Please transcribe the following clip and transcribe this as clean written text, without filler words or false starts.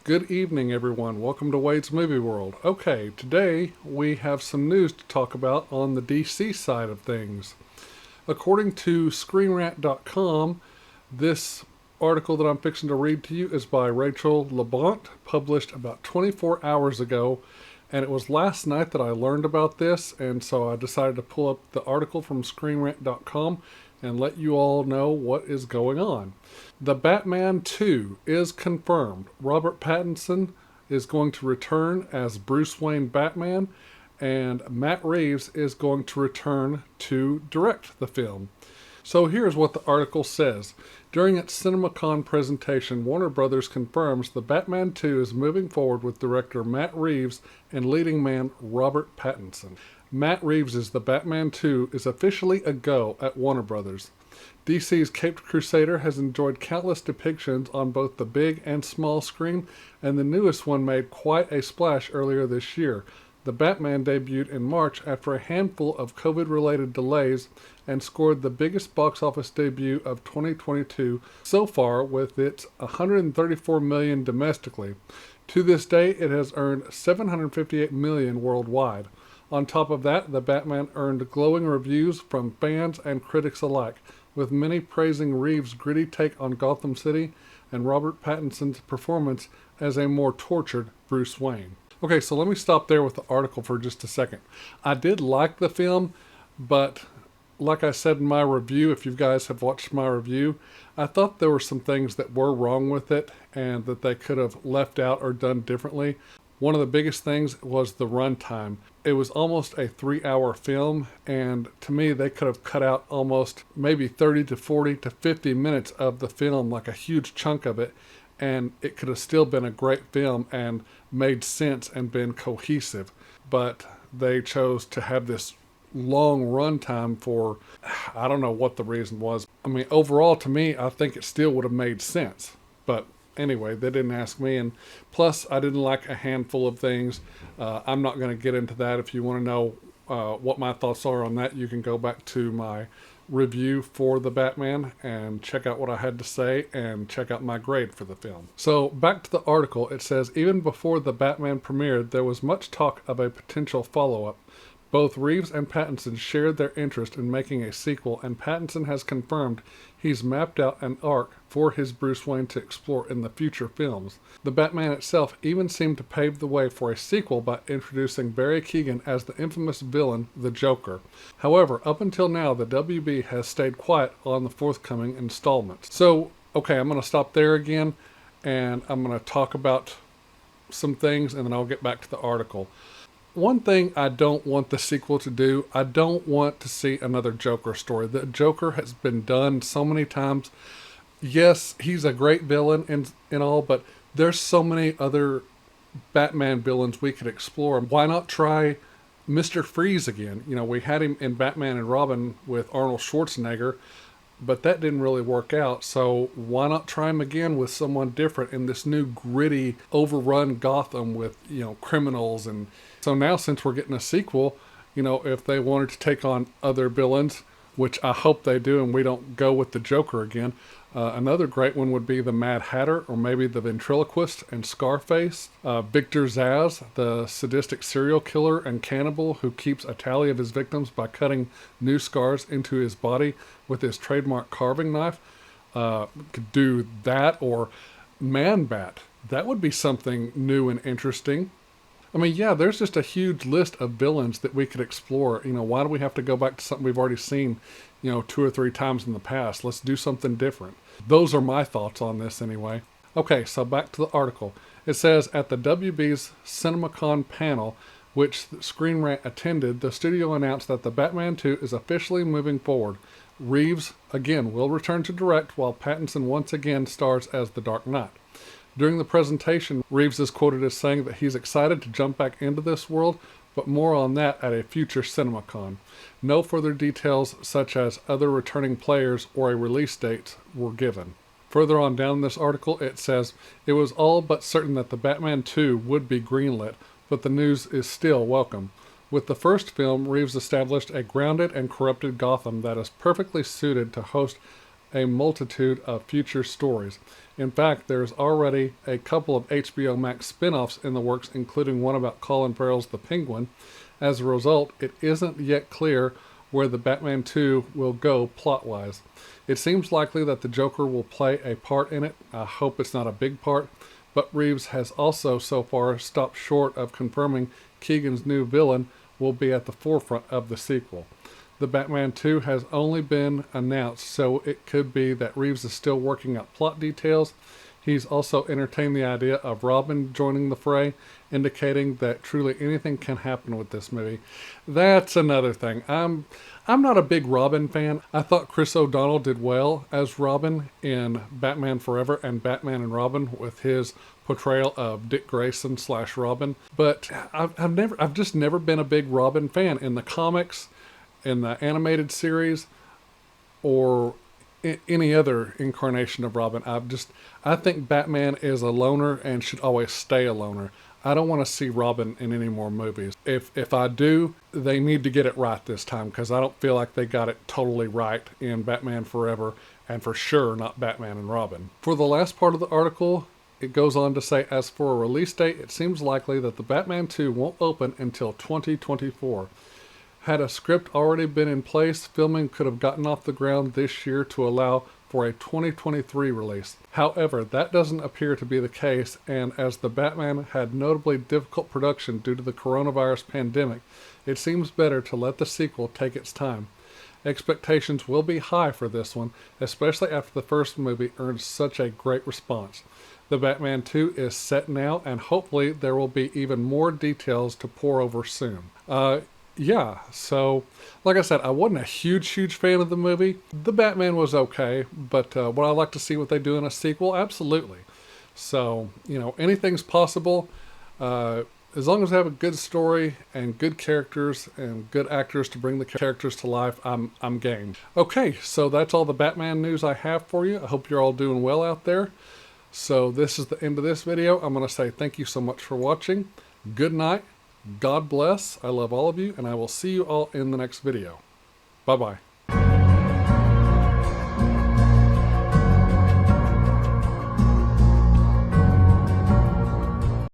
Good evening, everyone. Welcome to Wade's Movie World. Okay, today we have some news to talk about on the DC side of things. According to ScreenRant.com, this article that I'm fixing to read to you is by Rachel Labonte, published about 24 hours ago. And it was last night that I learned about this, and so I decided to pull up the article from ScreenRant.com and let you all know what is going on. The Batman 2 is confirmed. Robert Pattinson is going to return as Bruce Wayne Batman, and Matt Reeves is going to return to direct the film. So here's what the article says. During its CinemaCon presentation, Warner Brothers confirms the Batman 2 is moving forward with director Matt Reeves and leading man Robert Pattinson. Matt Reeves' The Batman 2 is officially a go at Warner Brothers. DC's Caped Crusader has enjoyed countless depictions on both the big and small screen, and the newest one made quite a splash earlier this year. The Batman debuted in March after a handful of COVID-related delays and scored the biggest box office debut of 2022 so far with its $134 million domestically. To this day, it has earned $758 million worldwide. On top of that, The Batman earned glowing reviews from fans and critics alike, with many praising Reeves' gritty take on Gotham City and Robert Pattinson's performance as a more tortured Bruce Wayne. Okay, so let me stop there with the article for just a second. I did like the film, but like I said in my review, if you guys have watched my review, I thought there were some things that were wrong with it and that they could have left out or done differently. One of the biggest things was the runtime. It was almost a 3-hour film, and to me they could have cut out almost maybe 30 to 40 to 50 minutes of the film, like a huge chunk of it, and it could have still been a great film and made sense and been cohesive. But they chose to have this long runtime for, I don't know what the reason was. I mean, overall to me, I think it still would have made sense. But anyway, they didn't ask me, and plus I didn't like a handful of things. I'm not going to get into that. If you want to know what my thoughts are on that, you can go back to my review for the Batman and check out what I had to say and check out my grade for the film. So back to the article, it says, even before the Batman premiered, there was much talk of a potential follow-up. Both Reeves and Pattinson shared their interest in making a sequel, and Pattinson has confirmed he's mapped out an arc for his Bruce Wayne to explore in the future films. The Batman itself even seemed to pave the way for a sequel by introducing Barry Keoghan as the infamous villain, the Joker. However, up until now, the WB has stayed quiet on the forthcoming installments. So, okay, I'm going to stop there again, and I'm going to talk about some things, and then I'll get back to the article. One thing I don't want the sequel to do, I don't want to see another Joker story. The Joker has been done so many times. Yes, he's a great villain and all, but there's so many other Batman villains we could explore. Why not try Mr. Freeze again? You know, we had him in Batman and Robin with Arnold Schwarzenegger, but that didn't really work out. So why not try him again with someone different in this new gritty, overrun Gotham with, you know, criminals? And so now, since we're getting a sequel, you know, if they wanted to take on other villains, which I hope they do, and we don't go with the Joker again, another great one would be the Mad Hatter, or maybe the Ventriloquist and Scarface. Victor Zsasz, the sadistic serial killer and cannibal who keeps a tally of his victims by cutting new scars into his body with his trademark carving knife. Could do that, or Man-Bat. That would be something new and interesting. I mean, yeah, there's just a huge list of villains that we could explore. You know, why do we have to go back to something we've already seen, you know, 2 or 3 times in the past? Let's do something different. Those are my thoughts on this anyway. Okay, so back to the article. It says, at the WB's CinemaCon panel, which Screen Rant attended, the studio announced that the Batman 2 is officially moving forward. Reeves, again, will return to direct, while Pattinson once again stars as the Dark Knight. During the presentation, Reeves is quoted as saying that he's excited to jump back into this world, but more on that at a future CinemaCon. No further details, such as other returning players or a release date, were given. Further on down in this article, it says, it was all but certain that the Batman 2 would be greenlit, but the news is still welcome. With the first film, Reeves established a grounded and corrupted Gotham that is perfectly suited to host a multitude of future stories. In fact, there's already a couple of HBO Max spin-offs in the works, including one about Colin Farrell's The Penguin. As a result, it isn't yet clear where the Batman 2 will go plot-wise. It seems likely that the Joker will play a part in it. I hope it's not a big part, but Reeves has also so far stopped short of confirming Keegan's new villain will be at the forefront of the sequel. The Batman 2 has only been announced, so it could be that Reeves is still working out plot details. He's also entertained the idea of Robin joining the fray, indicating that truly anything can happen with this movie. That's another thing. I'm not a big Robin fan. I thought Chris O'Donnell did well as Robin in Batman Forever and Batman and Robin with his portrayal of Dick Grayson / Robin. But I've just never been a big Robin fan in the comics, in the animated series, or any other incarnation of Robin. I think Batman is a loner and should always stay a loner. I don't want to see Robin in any more movies. If I do, they need to get it right this time, because I don't feel like they got it totally right in Batman Forever, and for sure not Batman and Robin. For the last part of the article, it goes on to say, as for a release date, it seems likely that the Batman 2 won't open until 2024. Had a script already been in place, filming could have gotten off the ground this year to allow for a 2023 release. However, that doesn't appear to be the case, and as the Batman had notably difficult production due to the coronavirus pandemic, it seems better to let the sequel take its time. Expectations will be high for this one, especially after the first movie earned such a great response. The Batman 2 is set now, and hopefully there will be even more details to pour over soon. Yeah, so like I said, I wasn't a huge fan of the movie. The Batman was okay, but would I like to see what they do in a sequel? Absolutely. So, anything's possible. As long as they have a good story and good characters and good actors to bring the characters to life, I'm game. Okay, so that's all the Batman news I have for you. I hope you're all doing well out there. So this is the end of this video. I'm going to say thank you so much for watching. Good night. God bless. I love all of you, and I will see you all in the next video. Bye-bye.